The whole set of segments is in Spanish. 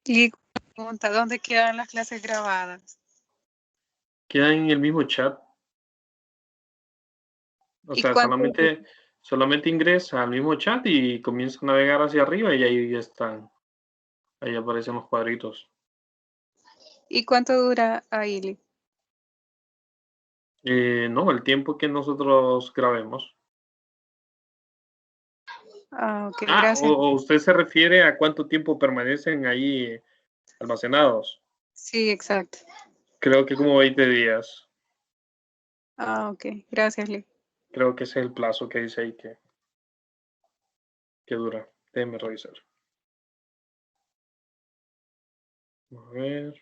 Y pregunta, ¿dónde quedan las clases grabadas? Quedan en el mismo chat. O ¿Y sea, cuánto? solamente ingresa al mismo chat y comienza a navegar hacia arriba y ahí ya están. Ahí aparecen los cuadritos. ¿Y cuánto dura ahí? No, el tiempo que nosotros grabemos. Ah, ok, Ah, gracias. o usted se refiere a cuánto tiempo permanecen ahí almacenados. Sí, exacto. Creo que como 20 días. Ah, ok, gracias, Lee. Creo que ese es el plazo que dice ahí que dura. Déjeme revisar. A ver.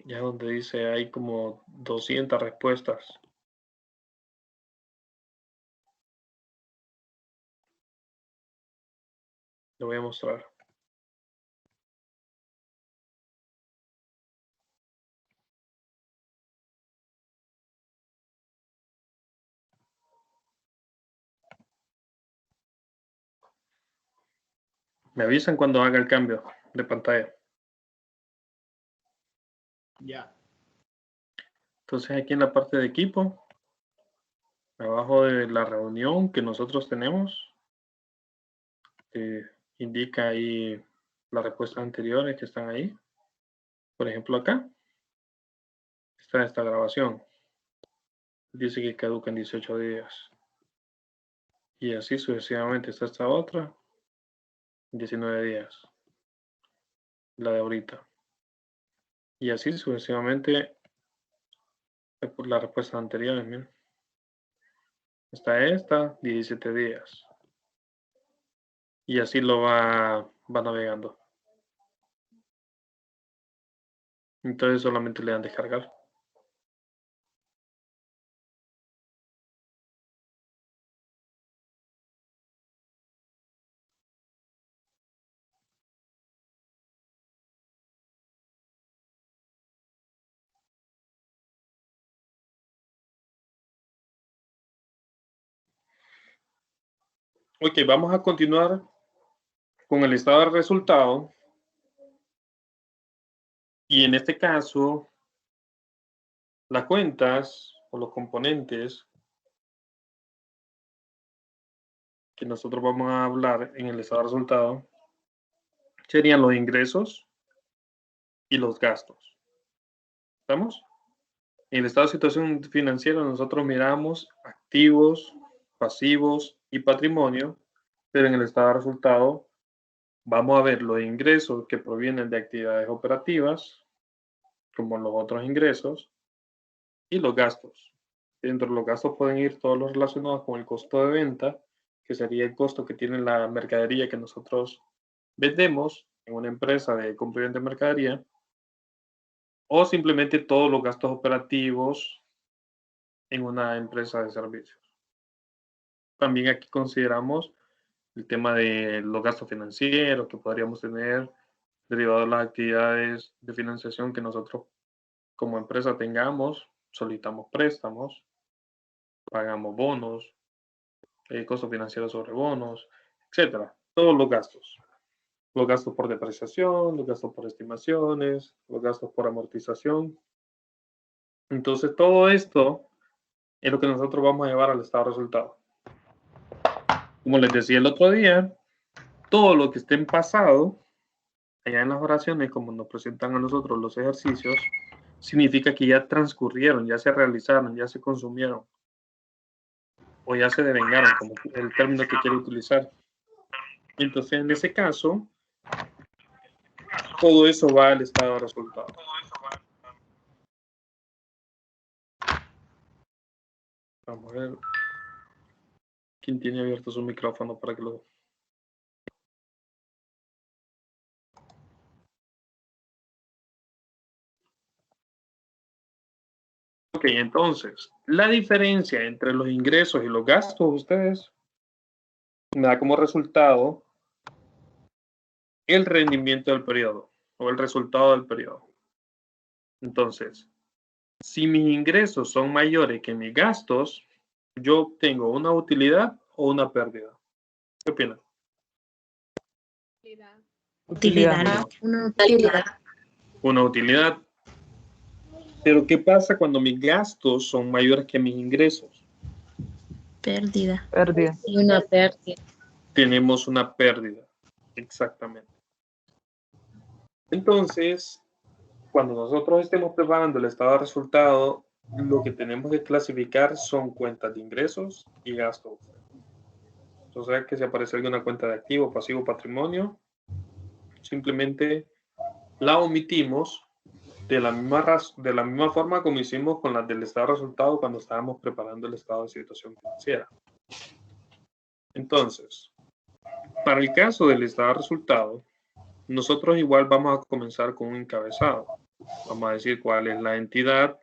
Ya donde dice hay como 200 respuestas. Le voy a mostrar. Me avisan cuando haga el cambio de pantalla. Ya. Entonces aquí en la parte de equipo, abajo de la reunión que nosotros tenemos, indica ahí las respuestas anteriores que están ahí. Por ejemplo acá está esta grabación. Dice que caduca en 18 días. Y así sucesivamente está esta otra, 19 días. La de ahorita. Y así sucesivamente las respuestas anteriores. Miren. Está esta, 17 días. Y así lo va navegando. Entonces solamente le dan descargar. Ok, vamos a continuar con el estado de resultado. Y en este caso, las cuentas o los componentes que nosotros vamos a hablar en el estado de resultado serían los ingresos y los gastos. ¿Estamos? En el estado de situación financiera nosotros miramos activos, pasivos y patrimonio, pero en el estado de resultado vamos a ver los ingresos que provienen de actividades operativas, como los otros ingresos, y los gastos. Dentro de los gastos pueden ir todos los relacionados con el costo de venta, que sería el costo que tiene la mercadería que nosotros vendemos en una empresa de compra y venta de mercadería, o simplemente todos los gastos operativos en una empresa de servicios. También aquí consideramos el tema de los gastos financieros que podríamos tener derivado de las actividades de financiación que nosotros como empresa tengamos, solicitamos préstamos, pagamos bonos, costos financieros sobre bonos, etcétera. Todos los gastos. Los gastos por depreciación, los gastos por estimaciones, los gastos por amortización. Entonces, todo esto es lo que nosotros vamos a llevar al estado de resultado. Como les decía el otro día, todo lo que esté en pasado, allá en las oraciones, como nos presentan a nosotros los ejercicios, significa que ya transcurrieron, ya se realizaron, ya se consumieron, o ya se devengaron, como el término que quiero utilizar. Entonces, en ese caso, todo eso va al estado de resultado. Vamos a ver quién tiene abierto su micrófono para que lo... Ok, entonces, la diferencia entre los ingresos y los gastos, ustedes, me da como resultado el rendimiento del periodo o el resultado del periodo. Entonces, si mis ingresos son mayores que mis gastos, yo obtengo una utilidad o una pérdida. ¿Qué opinan? Utilidad. Una utilidad. Una utilidad. Pero ¿qué pasa cuando mis gastos son mayores que mis ingresos? Pérdida. Pérdida. Y una pérdida. Tenemos una pérdida. Exactamente. Entonces, cuando nosotros estemos preparando el estado de resultado, lo que tenemos que clasificar son cuentas de ingresos y gastos. Entonces, que si aparece alguna cuenta de activo, pasivo, patrimonio, simplemente la omitimos de la misma forma como hicimos con las del estado de resultado cuando estábamos preparando el estado de situación financiera. Entonces, para el caso del estado de resultado, nosotros igual vamos a comenzar con un encabezado. Vamos a decir cuál es la entidad,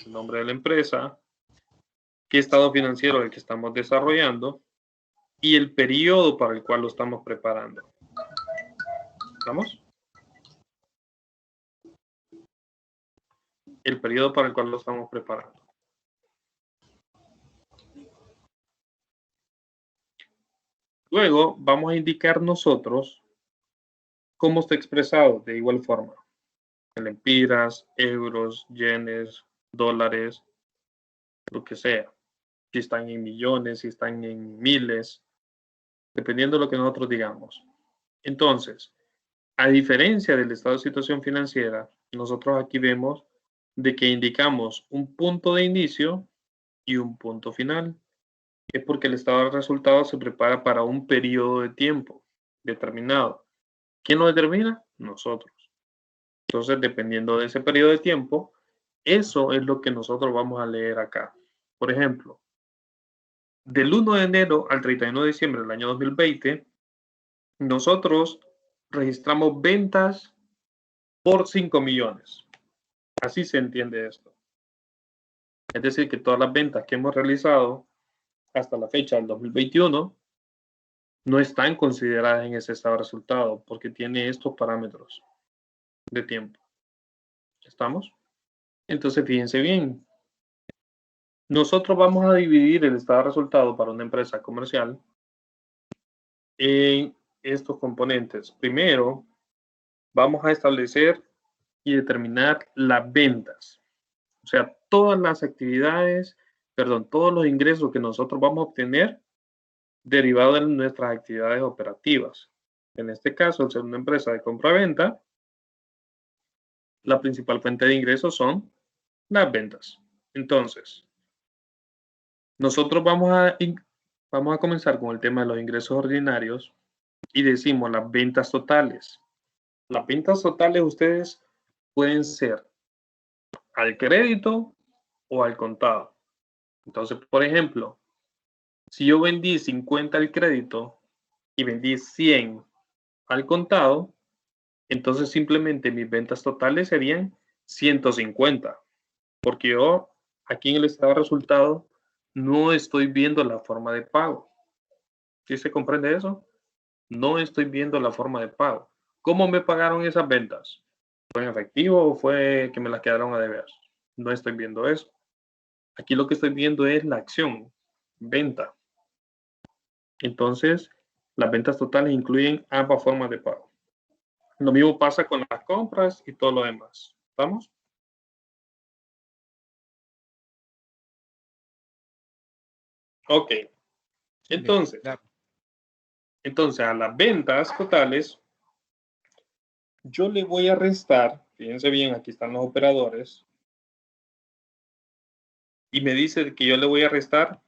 el nombre de la empresa, qué estado financiero es el que estamos desarrollando y el periodo para el cual lo estamos preparando. ¿Estamos? El periodo para el cual lo estamos preparando. Luego vamos a indicar nosotros cómo está expresado de igual forma. En lempiras, euros, yenes, dólares, lo que sea. Si están en millones, si están en miles, dependiendo de lo que nosotros digamos. Entonces, a diferencia del estado de situación financiera, nosotros aquí vemos de que indicamos un punto de inicio y un punto final. Es porque el estado de resultados se prepara para un periodo de tiempo determinado. ¿Quién lo determina? Nosotros. Entonces, dependiendo de ese periodo de tiempo, eso es lo que nosotros vamos a leer acá. Por ejemplo, del 1 de enero al 31 de diciembre del año 2020, nosotros registramos ventas por 5 millones. Así se entiende esto. Es decir, que todas las ventas que hemos realizado hasta la fecha del 2021 no están consideradas en ese estado de resultado porque tiene estos parámetros de tiempo. ¿Estamos? Entonces, fíjense bien. Nosotros vamos a dividir el estado de resultado para una empresa comercial en estos componentes. Primero, vamos a establecer y determinar las ventas. O sea, todas las actividades, perdón, todos los ingresos que nosotros vamos a obtener derivados de nuestras actividades operativas. En este caso, al ser una empresa de compra-venta, la principal fuente de ingresos son las ventas. Entonces, nosotros vamos a comenzar con el tema de los ingresos ordinarios y decimos las ventas totales. Las ventas totales ustedes pueden ser al crédito o al contado. Entonces, por ejemplo, si yo vendí 50 al crédito y vendí 100 al contado, entonces simplemente mis ventas totales serían 150, porque yo aquí en el estado de resultado no estoy viendo la forma de pago. ¿Sí se comprende eso? No estoy viendo la forma de pago. ¿Cómo me pagaron esas ventas? ¿Fue en efectivo o fue que me las quedaron a deber? No estoy viendo eso. Aquí lo que estoy viendo es la acción, venta. Entonces, las ventas totales incluyen ambas formas de pago. Lo mismo pasa con las compras y todo lo demás. ¿Estamos? Ok. Entonces, a las ventas totales, yo le voy a restar, fíjense bien, aquí están los operadores, y me dice que yo le voy a restar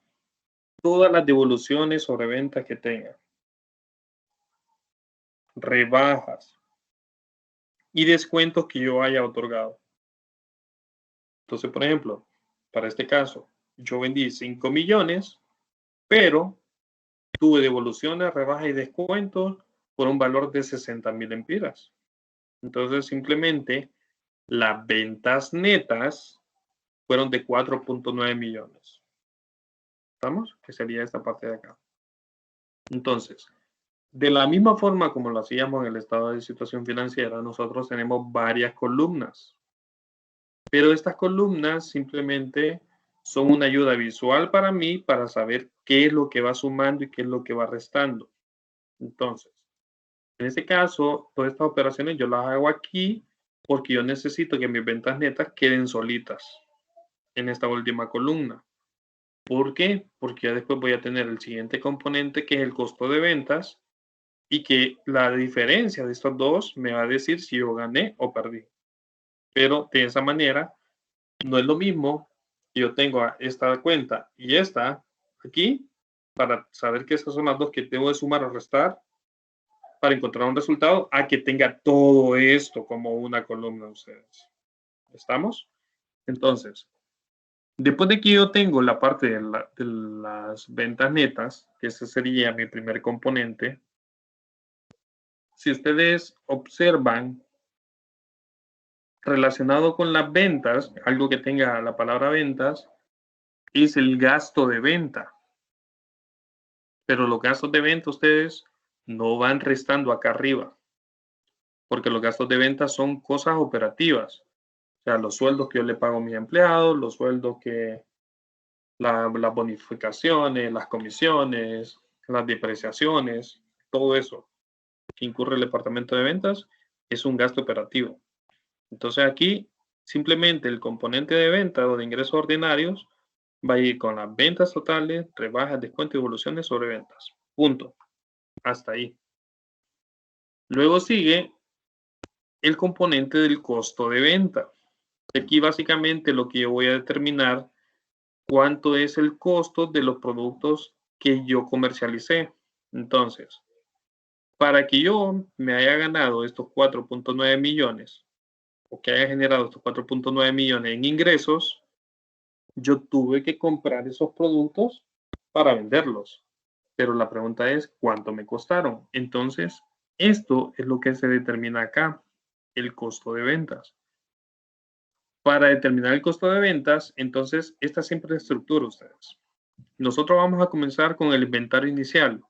todas las devoluciones sobre ventas que tenga, rebajas y descuentos que yo haya otorgado. Entonces, por ejemplo, para este caso, yo vendí 5 millones, pero tuve devoluciones, rebajas y descuentos por un valor de 60,000 lempiras. Entonces, simplemente las ventas netas fueron de 4.9 millones. ¿Estamos? Que sería esta parte de acá. Entonces, de la misma forma como lo hacíamos en el estado de situación financiera, nosotros tenemos varias columnas. Pero estas columnas simplemente son una ayuda visual para mí para saber qué es lo que va sumando y qué es lo que va restando. Entonces, en este caso, todas estas operaciones yo las hago aquí porque yo necesito que mis ventas netas queden solitas en esta última columna. ¿Por qué? Porque ya después voy a tener el siguiente componente que es el costo de ventas y que la diferencia de estos dos me va a decir si yo gané o perdí. Pero de esa manera no es lo mismo que yo tengo esta cuenta y esta aquí para saber que esas son las dos que debo de sumar o restar para encontrar un resultado a que tenga todo esto como una columna de ustedes. ¿Estamos? Entonces, después de que yo tengo la parte de las ventas netas, que ese sería mi primer componente, si ustedes observan relacionado con las ventas, algo que tenga la palabra ventas, es el gasto de venta. Pero los gastos de venta ustedes no van restando acá arriba, porque los gastos de venta son cosas operativas. O sea, los sueldos que yo le pago a mis empleados, los sueldos que, las bonificaciones, las comisiones, las depreciaciones, todo eso que incurre el departamento de ventas es un gasto operativo. Entonces aquí simplemente el componente de venta o de ingresos ordinarios va a ir con las ventas totales, rebajas, descuentos y evoluciones sobre ventas. Punto. Hasta ahí. Luego sigue el componente del costo de venta. Aquí básicamente lo que yo voy a determinar cuánto es el costo de los productos que yo comercialicé. Entonces, para que yo me haya ganado estos 4.9 millones o que haya generado estos 4.9 millones en ingresos, yo tuve que comprar esos productos para venderlos. Pero la pregunta es, ¿cuánto me costaron? Entonces, esto es lo que se determina acá, el costo de ventas. Para determinar el costo de ventas, entonces, esta siempre es la estructura, ustedes. Nosotros vamos a comenzar con el inventario inicial,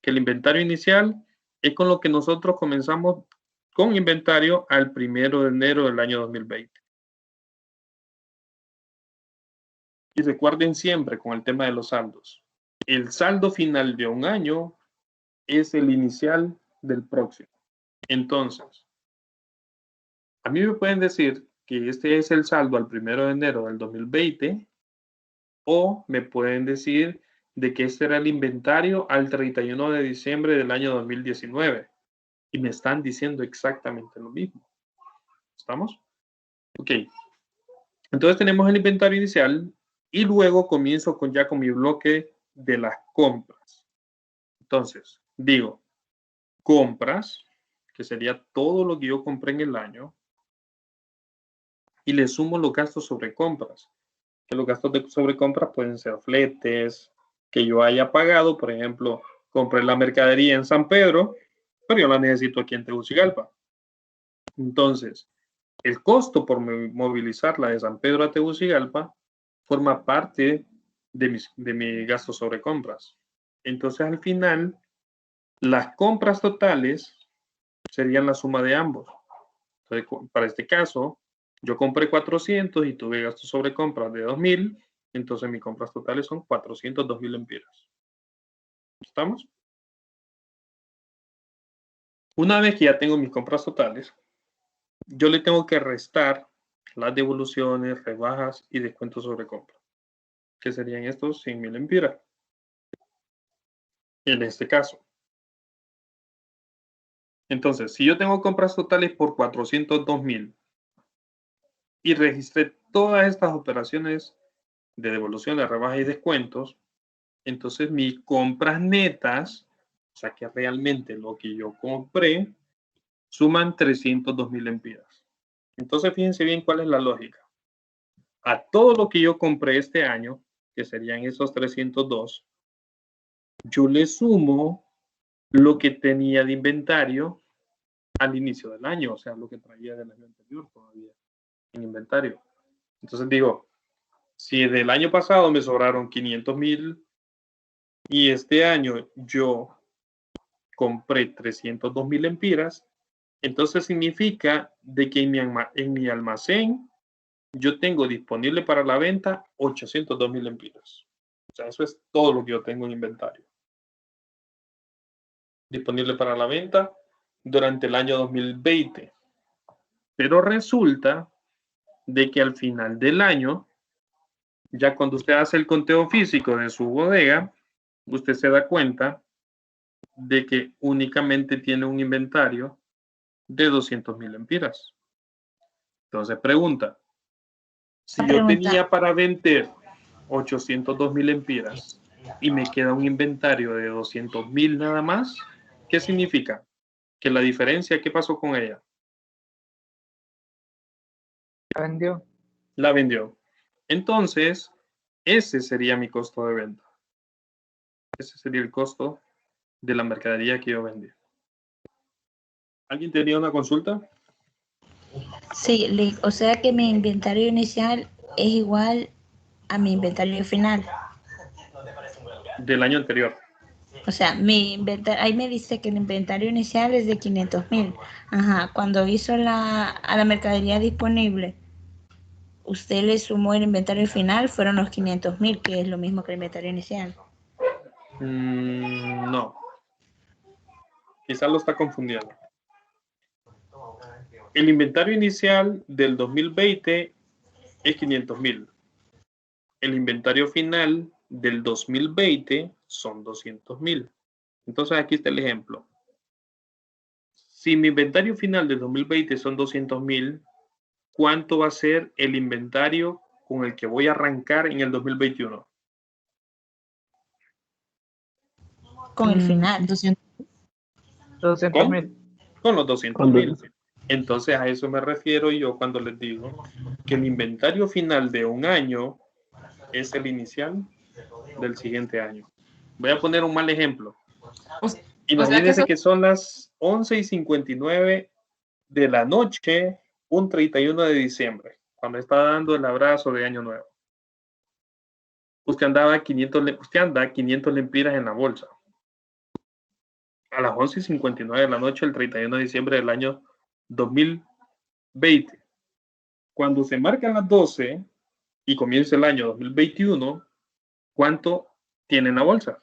que el inventario inicial es con lo que nosotros comenzamos con inventario al 1 de enero del año 2020. Y recuerden siempre con el tema de los saldos. El saldo final de un año es el inicial del próximo. Entonces, a mí me pueden decir que este es el saldo al 1 de enero del 2020 o me pueden decir de que este era el inventario al 31 de diciembre del año 2019 y me están diciendo exactamente lo mismo. ¿Estamos? Ok. Entonces tenemos el inventario inicial y luego comienzo ya con mi bloque de las compras. Entonces, digo, compras, que sería todo lo que yo compré en el año, y le sumo los gastos sobre compras. Que los gastos sobre compras pueden ser fletes, que yo haya pagado, por ejemplo, compré la mercadería en San Pedro, pero yo la necesito aquí en Tegucigalpa. Entonces, el costo por movilizarla de San Pedro a Tegucigalpa forma parte de mi gasto sobre compras. Entonces, al final, las compras totales serían la suma de ambos. Entonces, para este caso, yo compré 400 y tuve gastos sobre compras de 2.000, entonces mis compras totales son 402.000 lempiras. ¿Estamos? Una vez que ya tengo mis compras totales, yo le tengo que restar las devoluciones, rebajas y descuentos sobre compra, que serían estos 100.000 lempiras. En este caso. Entonces, si yo tengo compras totales por 402.000 y registré todas estas operaciones de devoluciones, rebajas y descuentos, entonces mis compras netas, o sea que realmente lo que yo compré, suman 302.000 lempiras. Entonces fíjense bien cuál es la lógica. A todo lo que yo compré este año, que serían esos 302, yo le sumo lo que tenía de inventario al inicio del año, o sea, lo que traía del año anterior todavía en inventario. Entonces digo, si del año pasado me sobraron 500.000 y este año yo compré 302.000 lempiras, entonces significa de que en mi almacén yo tengo disponible para la venta 802.000 lempiras. O sea, eso es todo lo que yo tengo en inventario. Disponible para la venta durante el año 2020. Pero resulta de que al final del año, ya cuando usted hace el conteo físico de su bodega, usted se da cuenta de que únicamente tiene un inventario de 200.000 lempiras. Entonces pregunta, si yo tenía para vender 802.000 lempiras y me queda un inventario de 200.000 nada más, ¿qué significa? Que la diferencia, ¿qué pasó con ella? La vendió. La vendió. Entonces, ese sería mi costo de venta. Ese sería el costo de la mercadería que yo vendí. ¿Alguien tenía una consulta? Sí, o sea que mi inventario inicial es igual a mi inventario final. Del año anterior. O sea, ahí me dice que el inventario inicial es de 500.000. Ajá, cuando hizo a la mercadería disponible, usted le sumó el inventario final, fueron los 500.000, que es lo mismo que el inventario inicial. No. Quizás lo está confundiendo. El inventario inicial del 2020 es 500.000. El inventario final del 2020 son 200.000. Entonces aquí está el ejemplo. Si mi inventario final del 2020 son 200.000, ¿cuánto va a ser el inventario con el que voy a arrancar en el 2021? Con el final. 200.000. Con los 200.000. Entonces a eso me refiero yo cuando les digo que el inventario final de un año es el inicial del siguiente año. Voy a poner un mal ejemplo. Imagínense que son las 11:59 de la noche, un 31 de diciembre, cuando está dando el abrazo de Año Nuevo. Usted anda 500 lempiras en la bolsa. A las 11:59 de la noche, el 31 de diciembre del año 2020. Cuando se marcan las 12 y comienza el año 2021, ¿cuánto tiene en la bolsa?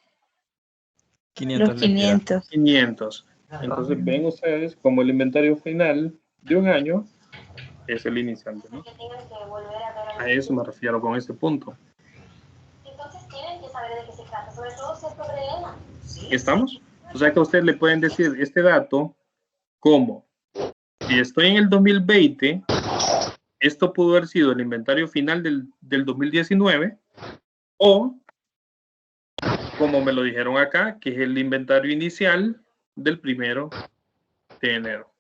500 los 500. 500. Entonces ven ustedes como el inventario final de un año es el inicial, ¿no? A eso me refiero con este punto. Entonces tienen que saber de qué se trata, sobre todo si es sobre EMA. ¿Estamos? O sea que a ustedes le pueden decir este dato como, si estoy en el 2020, esto pudo haber sido el inventario final del 2019 o, como me lo dijeron acá, que es el inventario inicial del 1 de enero.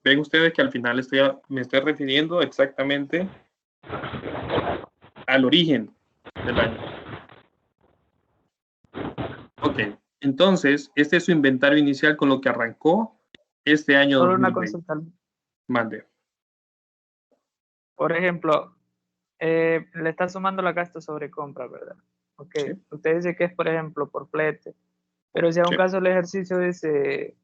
Ven ustedes que al final me estoy refiriendo exactamente al origen del año. Ok, entonces, este es su inventario inicial con lo que arrancó este año. Solo 2020. una consulta. Mande. Por ejemplo, le está sumando la gasto sobre compra, ¿verdad? Ok, sí. Usted dice que es, por ejemplo, por flete, pero si a un caso el ejercicio dice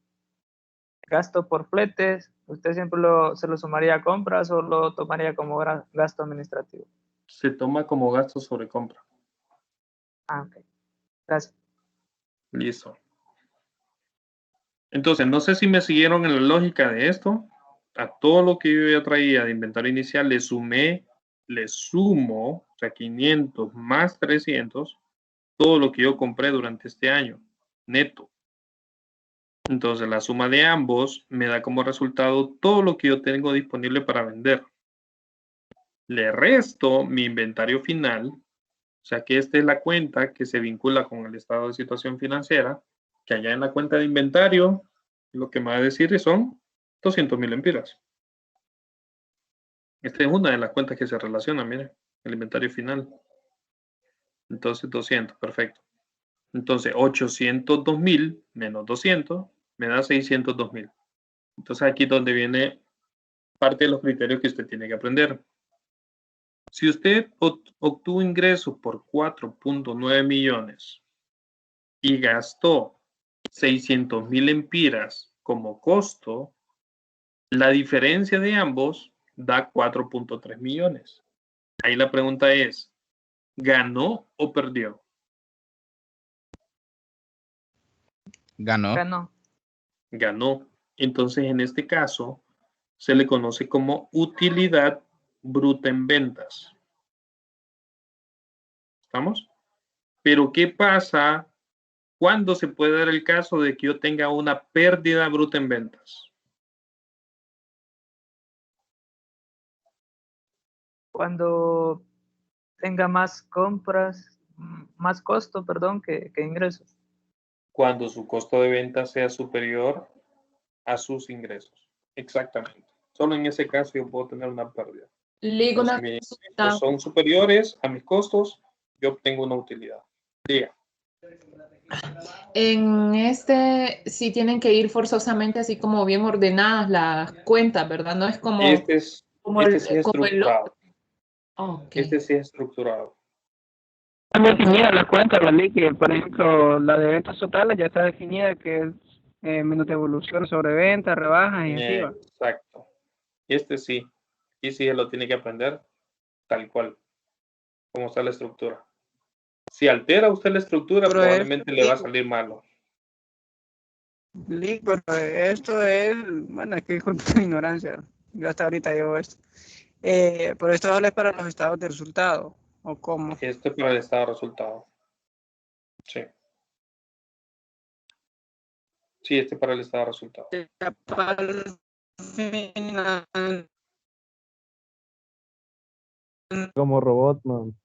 gasto por fletes, ¿usted siempre se lo sumaría a compras o lo tomaría como gasto administrativo? Se toma como gasto sobre compra. Ah, ok. Gracias. Listo. Entonces, no sé si me siguieron en la lógica de esto. A todo lo que yo ya traía de inventario inicial le sumo, o sea, 500 más 300, todo lo que yo compré durante este año, neto. Entonces, la suma de ambos me da como resultado todo lo que yo tengo disponible para vender. Le resto mi inventario final, o sea que esta es la cuenta que se vincula con el estado de situación financiera, que allá en la cuenta de inventario, lo que me va a decir son 200.000 lempiras. Esta es una de las cuentas que se relacionan, miren, el inventario final. Entonces, 200, perfecto. Entonces, 802.000 menos 200 me da 602.000. Entonces, aquí es donde viene parte de los criterios que usted tiene que aprender. Si usted obtuvo ingresos por 4.9 millones y gastó 600.000 lempiras como costo, La diferencia de ambos da 4.3 millones. Ahí la pregunta es, ¿ganó o perdió? Ganó. Ganó. Ganó. Entonces, en este caso, se le conoce como utilidad bruta en ventas. ¿Estamos? Pero, ¿qué pasa cuando se puede dar el caso de que yo tenga una pérdida bruta en ventas? Cuando tenga más compras, más costo, perdón, que ingresos. Cuando su costo de venta sea superior a sus ingresos. Exactamente. Solo en ese caso yo puedo tener una pérdida. Ligo Pero una si mis consulta. ingresos son superiores a mis costos, yo obtengo una utilidad. Diga. En este sí tienen que ir forzosamente así como bien ordenadas las cuentas, ¿verdad? No es como, Este sí es como el estructurado. otro. Ok. Este sí es estructurado. Está definida la cuenta, ¿verdad? Que, por ejemplo, la de ventas totales ya está definida que es menos devolución sobre ventas, rebajas y así va. Exacto. Este sí. Y sí lo tiene que aprender tal cual, como está la estructura. Si altera usted la estructura, Pero probablemente le va a salir malo. Pero esto es, bueno, es que es con tu ignorancia. Yo hasta ahorita llevo esto. Pero esto vale para los estados de resultado, ¿o cómo? Esto es para el estado de resultado. Sí. Sí, este es para el estado de resultado. Para el final, Como robot, man.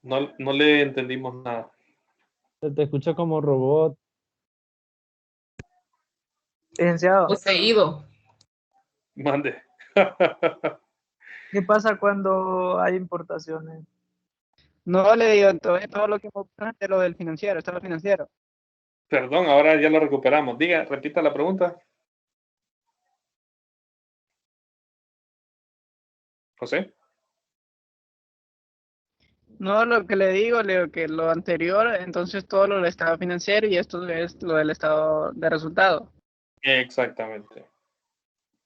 No le entendimos nada. Se te escucha como robot. Licenciado, Poseído. Mande. ¿qué pasa cuando hay importaciones? No le digo, entonces todo lo que mostraste, lo del financiero, estado financiero. Perdón, ahora ya lo recuperamos. Diga, repita la pregunta. José. No, lo que le digo que lo anterior, entonces todo lo del estado financiero y esto es lo del estado de resultado. Exactamente.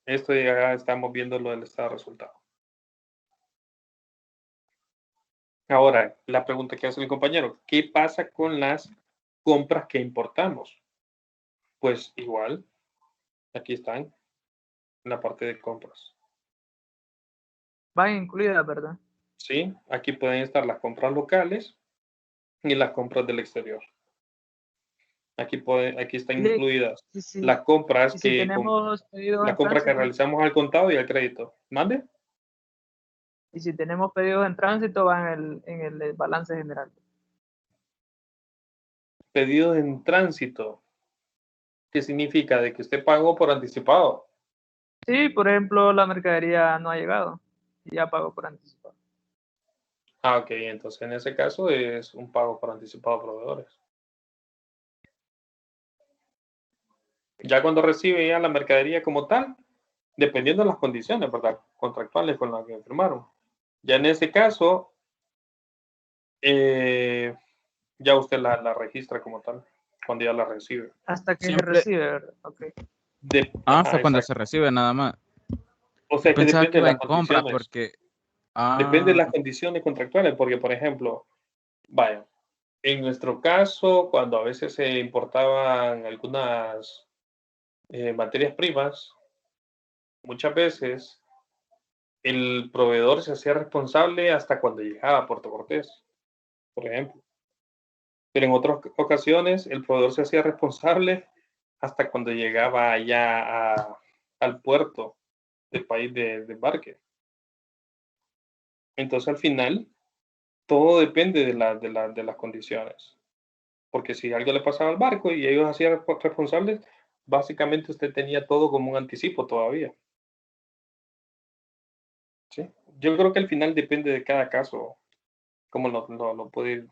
Esto ya estamos viendo lo del estado de resultado. Ahora, la pregunta que hace el compañero, ¿qué pasa con las compras que importamos? Pues igual, aquí están, en la parte de compras. Van incluidas, ¿verdad? ¿Sí? Aquí pueden estar las compras locales y las compras del exterior. Aquí están incluidas Sí. las compras Y si tenemos pedidos las en compras que tránsito, realizamos al contado y al crédito. ¿Mande? y si tenemos pedidos en tránsito, van en el balance general. Pedidos en tránsito. ¿Qué significa? De que usted pagó por anticipado. Sí, por ejemplo, la mercadería no ha llegado y ya pagó por anticipado. Ah, ok. Entonces, en ese caso es un pago por anticipado a proveedores. Ya cuando recibe ya la mercadería como tal, dependiendo de las condiciones, ¿verdad? Contractuales con las que firmaron. Ya en ese caso, ya usted la registra como tal, cuando ya la recibe. Hasta que se Siempre. recibe, ¿verdad? Okay. Hasta cuando exacto. se recibe nada más. O sea, que Pensaba depende que de iba las en compra condiciones. porque. Depende de las condiciones contractuales, porque, por ejemplo, vaya, en nuestro caso, cuando a veces se importaban algunas materias primas, muchas veces el proveedor se hacía responsable hasta cuando llegaba a Puerto Cortés, por ejemplo. Pero en otras ocasiones el proveedor se hacía responsable hasta cuando llegaba allá al puerto del país de embarque. Entonces, al final, todo depende de las condiciones. Porque si algo le pasaba al barco y ellos hacían responsables, básicamente usted tenía todo como un anticipo todavía. ¿Sí? Yo creo que al final depende de cada caso, cómo lo puede ir.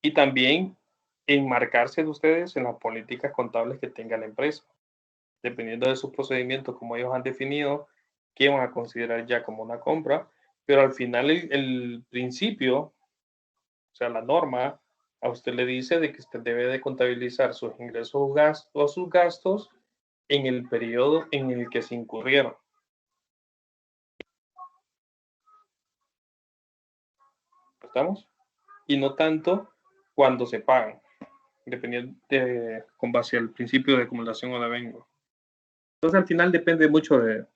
Y también enmarcarse de ustedes en las políticas contables que tenga la empresa. Dependiendo de sus procedimientos, como ellos han definido, qué van a considerar ya como una compra, pero al final el principio, o sea, la norma a usted le dice de que usted debe de contabilizar sus ingresos o sus gastos en el periodo en el que se incurrieron. ¿Estamos? Y no tanto cuando se pagan, dependiendo con base al principio de acumulación o de avengo. Entonces, al final depende mucho de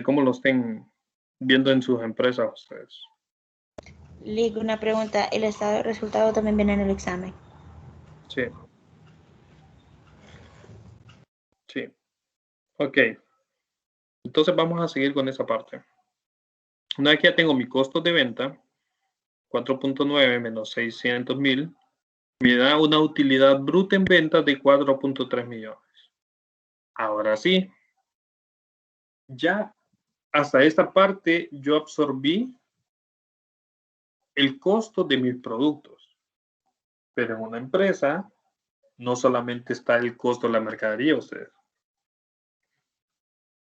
cómo lo estén viendo en sus empresas ustedes. Lick, una pregunta. ¿El estado de resultado también viene en el examen? Sí. Sí. Ok. Entonces vamos a seguir con esa parte. Una vez que ya tengo mi costo de venta, 4.9 menos 600,000, me da una utilidad bruta en ventas de 4.3 millones. Ahora sí, ya hasta esta parte yo absorbí el costo de mis productos. Pero en una empresa no solamente está el costo de la mercadería, ustedes,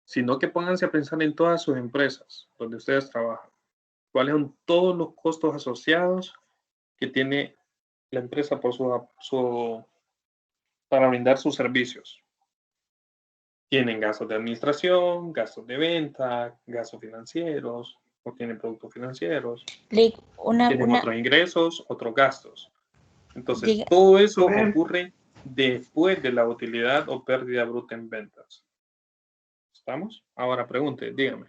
sino que pónganse a pensar en todas sus empresas donde ustedes trabajan. ¿Cuáles son todos los costos asociados que tiene la empresa por para brindar sus servicios? Tienen gastos de administración, gastos de venta, gastos financieros, o tienen productos financieros, Lick, tienen otros ingresos, otros gastos. Entonces, diga, todo eso ocurre después de la utilidad o pérdida bruta en ventas. ¿Estamos? Ahora pregunte, dígame.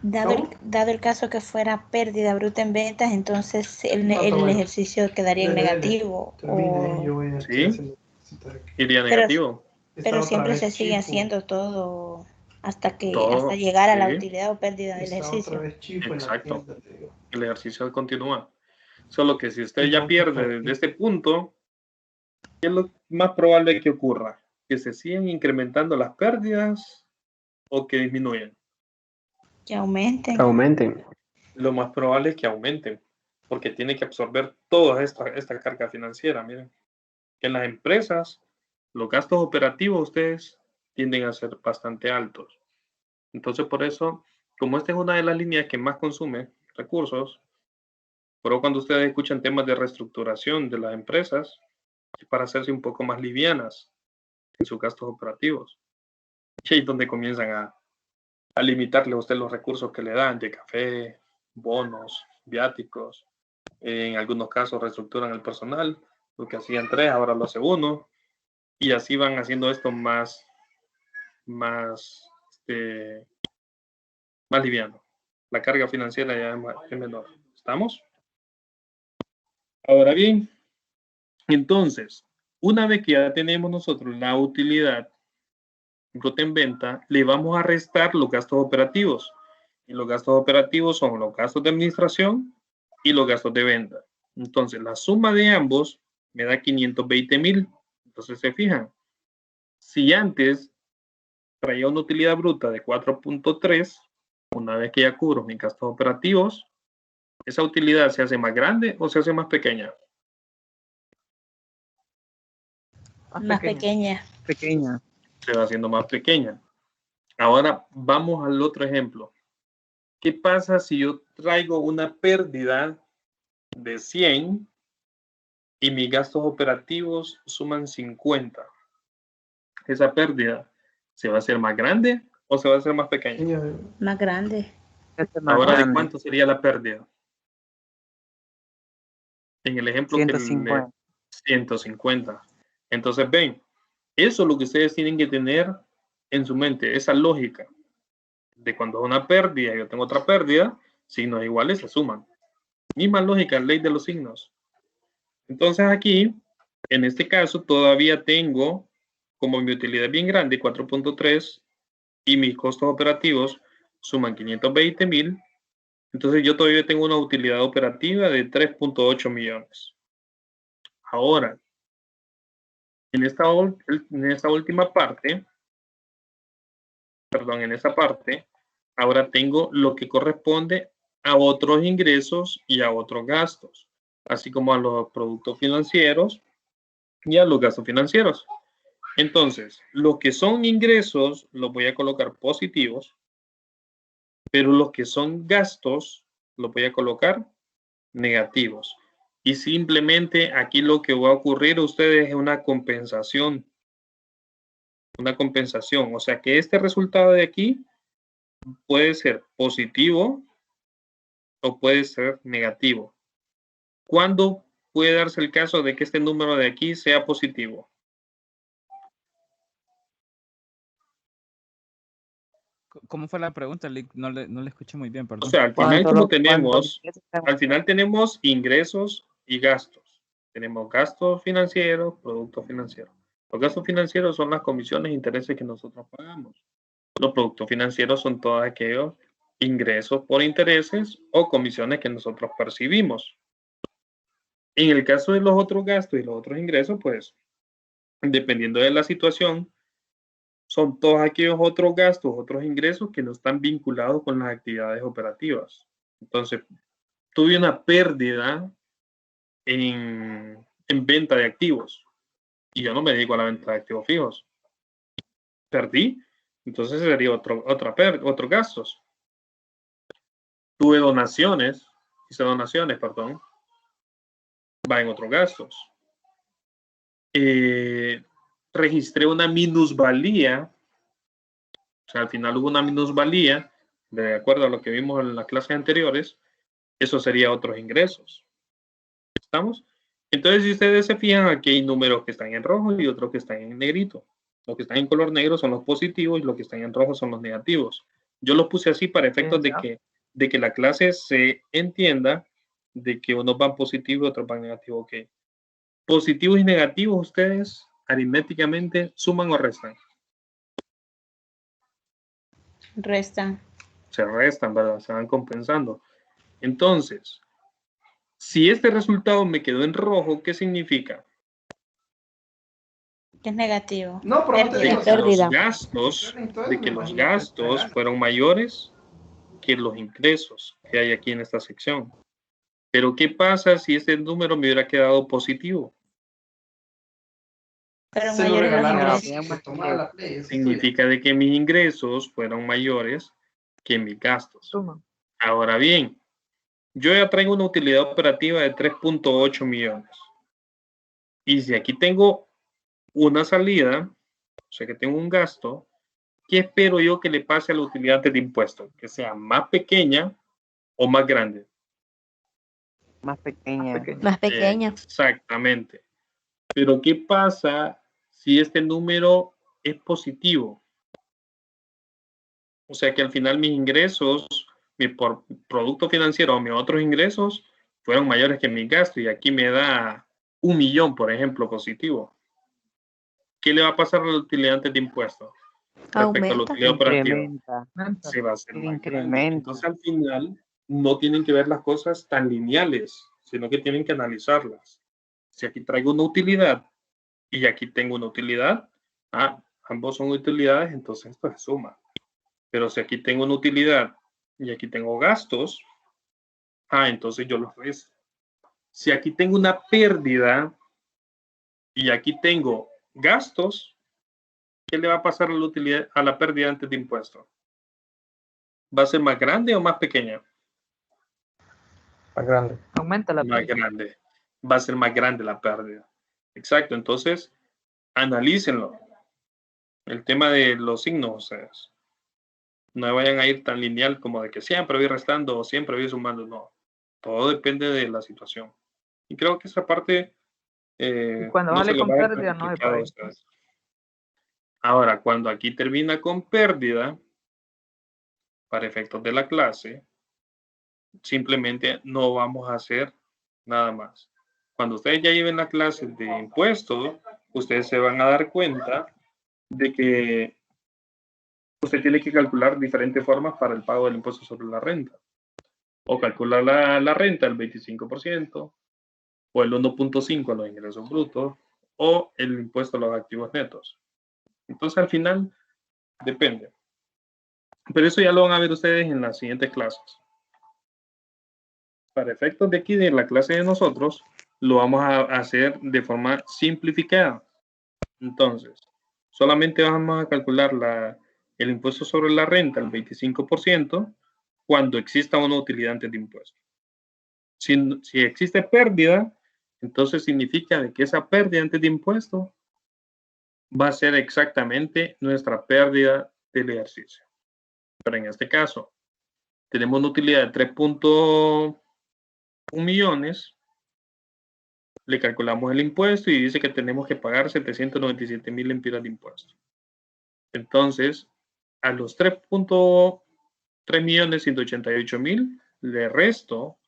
dado el caso que fuera pérdida bruta en ventas, entonces el ejercicio quedaría en negativo. Sí, iría negativo. Pero siempre se sigue haciendo todo hasta Todo, llegar a la sí. utilidad o pérdida del ejercicio. Exacto. El ejercicio continúa. Solo que si usted ya pierde desde este punto, ¿qué es lo más probable que ocurra? ¿Que se sigan incrementando las pérdidas o que disminuyan? Que aumenten. Aumenten. Lo más probable es que aumenten, porque tiene que absorber toda esta carga financiera. Miren, que en las empresas los gastos operativos ustedes tienden a ser bastante altos. Entonces, por eso, como esta es una de las líneas que más consume recursos, pero cuando ustedes escuchan temas de reestructuración de las empresas, es para hacerse un poco más livianas en sus gastos operativos. Y ahí es donde comienzan a limitarle a usted los recursos que le dan de café, bonos, viáticos. En algunos casos reestructuran el personal, lo que hacían 3, ahora lo hace 1, y así van haciendo esto más liviano. La carga financiera ya es menor. ¿Estamos? Ahora bien, entonces, una vez que ya tenemos nosotros la utilidad bruta en venta, le vamos a restar los gastos operativos. Y los gastos operativos son los gastos de administración y los gastos de venta. Entonces, la suma de ambos me da 520,000. Entonces, se fijan, si antes traía una utilidad bruta de 4.3, una vez que ya cubro mis gastos operativos, ¿esa utilidad se hace más grande o se hace más pequeña? Más pequeña. Pequeña. Se va haciendo más pequeña. Ahora vamos al otro ejemplo. ¿Qué pasa si yo traigo una pérdida de 100 y mis gastos operativos suman 50? ¿Esa pérdida se va a hacer más grande o se va a hacer más pequeña? Más grande. Ahora, ¿de cuánto sería la pérdida? En el ejemplo 150. 150. Entonces, ven, eso es lo que ustedes tienen que tener en su mente, esa lógica de cuando es una pérdida y yo tengo otra pérdida, signos iguales se suman. Misma lógica, ley de los signos. Entonces aquí, en este caso, todavía tengo, como mi utilidad bien grande, 4.3, y mis costos operativos suman 520,000, entonces yo todavía tengo una utilidad operativa de 3.8 millones. Ahora, en esta última parte, perdón, en esa parte, ahora tengo lo que corresponde a otros ingresos y a otros gastos, así como a los productos financieros y a los gastos financieros. Entonces, los que son ingresos los voy a colocar positivos, pero los que son gastos los voy a colocar negativos. Y simplemente aquí lo que va a ocurrir a ustedes es una compensación. Una compensación. O sea que este resultado de aquí puede ser positivo o puede ser negativo. ¿Cuándo puede darse el caso de que este número de aquí sea positivo? ¿Cómo fue la pregunta? No le escuché muy bien, O perdón. sea, al final, Cuando como lo- tenemos, cuando- al final tenemos ingresos y gastos. Tenemos gastos financieros, productos financieros. Los gastos financieros son las comisiones e intereses que nosotros pagamos. Los productos financieros son todos aquellos ingresos por intereses o comisiones que nosotros percibimos. En el caso de los otros gastos y los otros ingresos, pues, dependiendo de la situación, son todos aquellos otros gastos, otros ingresos que no están vinculados con las actividades operativas. Entonces, tuve una pérdida en venta de activos y yo no me dedico a la venta de activos fijos. Perdí, entonces sería otros gastos. Tuve donaciones, hice donaciones, perdón, va en otros gastos. Registré una minusvalía, o sea, al final hubo una minusvalía, de acuerdo a lo que vimos en las clases anteriores, eso sería otros ingresos. ¿Estamos? Entonces, si ustedes se fijan, aquí hay números que están en rojo y otros que están en negrito. Los que están en color negro son los positivos y los que están en rojo son los negativos. Yo los puse así para efectos de que la clase se entienda de que unos van positivos y otros van negativos. Okay. Positivos y negativos, ustedes aritméticamente suman o restan. Restan. Se restan, ¿verdad? Se van compensando. Entonces, si este resultado me quedó en rojo, ¿qué significa? Que es negativo. No, pero no te digo, De que los gastos fueron mayores que los ingresos que hay aquí en esta sección. Pero ¿qué pasa si este número me hubiera quedado positivo? Pero Se lo mayores los regalaron ingresos. así, que tomara la Play, eso Significa de que mis ingresos fueron mayores que mis gastos. Suma. Ahora bien, yo ya traigo una utilidad operativa de 3.8 millones. Y si aquí tengo una salida, o sea que tengo un gasto, ¿qué espero yo que le pase a la utilidad de impuesto? Que sea más pequeña o más grande. Más pequeña. Más pequeña. Exactamente. Pero ¿qué pasa si este número es positivo? O sea que al final mis ingresos, mi producto financiero o mis otros ingresos fueron mayores que mis gastos y aquí me da 1 millón, por ejemplo, positivo. ¿Qué le va a pasar a la utilidad antes de impuestos? Respecto a la utilidad operativa. Se va a hacer más grande. Entonces al final no tienen que ver las cosas tan lineales, sino que tienen que analizarlas. Si aquí traigo una utilidad y aquí tengo una utilidad, ambos son utilidades, entonces esto se suma. Pero si aquí tengo una utilidad y aquí tengo gastos, entonces yo los resto. Si aquí tengo una pérdida y aquí tengo gastos, ¿qué le va a pasar a la utilidad, a la pérdida antes de impuesto? ¿Va a ser más grande o más pequeña? Más grande. Aumenta la Más grande. Va a ser más grande la pérdida. Exacto. Entonces, analícenlo. El tema de los signos, ustedes. No vayan a ir tan lineal como de que siempre voy restando o siempre voy sumando. No. Todo depende de la situación. Y creo que esa parte cuando no se vale le con va a pérdida, no se complicado a paga. ustedes. Ahora, cuando aquí termina con pérdida, para efectos de la clase, simplemente no vamos a hacer nada más. Cuando ustedes ya lleven la clase de impuestos, ustedes se van a dar cuenta de que usted tiene que calcular diferentes formas para el pago del impuesto sobre la renta. O calcular la renta al 25%, o el 1.5% a los ingresos brutos, o el impuesto a los activos netos. Entonces, al final, depende. Pero eso ya lo van a ver ustedes en las siguientes clases. Para efectos de aquí de la clase de nosotros, lo vamos a hacer de forma simplificada. Entonces, solamente vamos a calcular el impuesto sobre la renta al 25% cuando exista una utilidad antes de impuesto. Si existe pérdida, Entonces significa de que esa pérdida antes de impuesto va a ser exactamente nuestra pérdida del ejercicio. Pero en este caso, tenemos una utilidad de 3.1 millones, le calculamos el impuesto y dice que tenemos que pagar 797,000 lempiras de impuesto. Entonces, a los 3.188.000 le resto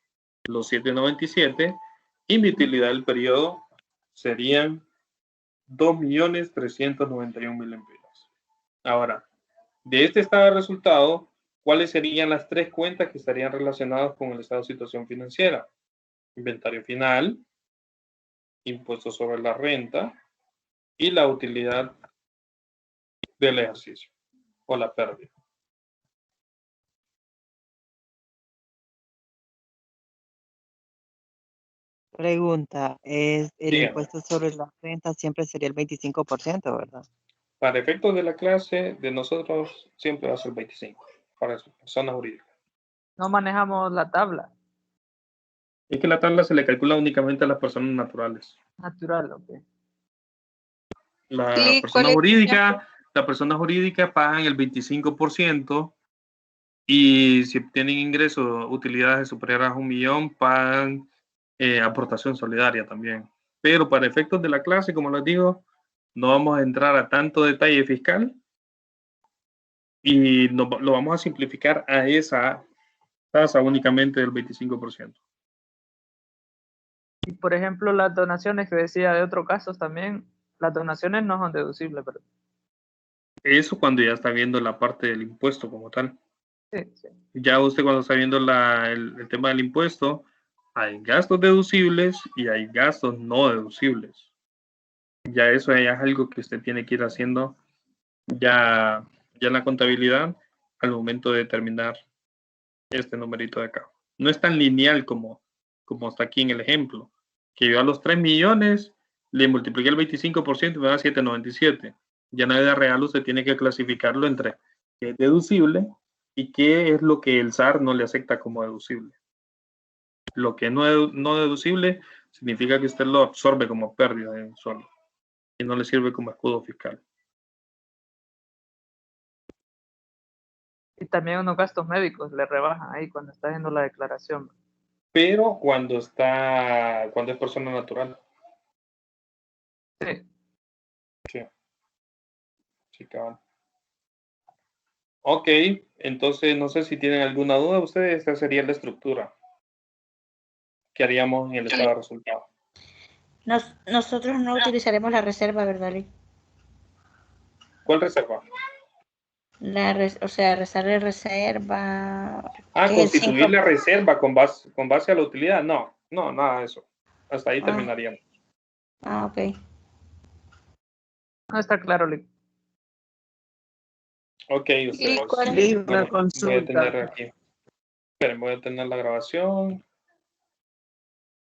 los 797 y mi utilidad del periodo serían 2.391.000 lempiras. Ahora, de este estado de resultado, ¿cuáles serían las tres cuentas que estarían relacionadas con el estado de situación financiera? Inventario final, impuesto sobre la renta y la utilidad del ejercicio o la pérdida. Pregunta, el Dígame. impuesto sobre la renta siempre sería el 25%, ¿verdad? Para efectos de la clase de nosotros siempre va a ser 25 para eso, personas jurídicas. No manejamos la tabla Es que la tabla se le calcula únicamente a las personas naturales. natural, ok. La ¿Y persona cuál es el jurídica, la persona jurídica pagan el 25% y si obtienen ingresos, utilidades superiores a 1 millón, pagan aportación solidaria también. Pero para efectos de la clase, como les digo, no vamos a entrar a tanto detalle fiscal y lo vamos a simplificar a esa tasa únicamente del 25%. Y por ejemplo, las donaciones que decía de otros casos también, las donaciones no son deducibles, ¿verdad? Eso cuando ya está viendo la parte del impuesto como tal. Sí, sí. Ya usted cuando está viendo el tema del impuesto, hay gastos deducibles y hay gastos no deducibles. Ya eso ya es algo que usted tiene que ir haciendo ya en la contabilidad al momento de determinar este numerito de acá. No es tan lineal como está aquí en el ejemplo, que yo a los 3 millones le multipliqué el 25% y me da 797. Ya en la vida real usted tiene que clasificarlo entre qué es deducible y qué es lo que el SAR no le acepta como deducible. Lo que no es no deducible significa que usted lo absorbe como pérdida de solo y no le sirve como escudo fiscal. Y también unos gastos médicos le rebajan ahí cuando está haciendo la declaración. Pero cuando es persona natural. Sí. Sí, cabal. Ok, entonces no sé si tienen alguna duda ustedes, esta sería la estructura que haríamos en el estado de resultado. Nosotros no utilizaremos la reserva, ¿verdad, Lee? ¿Cuál reserva? O sea, reserva. Ah, que es el constituir 5%. la reserva con base a la utilidad. No, nada de eso. Hasta ahí terminaríamos. Ok. No está claro, Lee. Ok, ustedes. cuál es? Lee, una Bueno, voy a consulta. tener aquí. Esperen, voy a tener la grabación.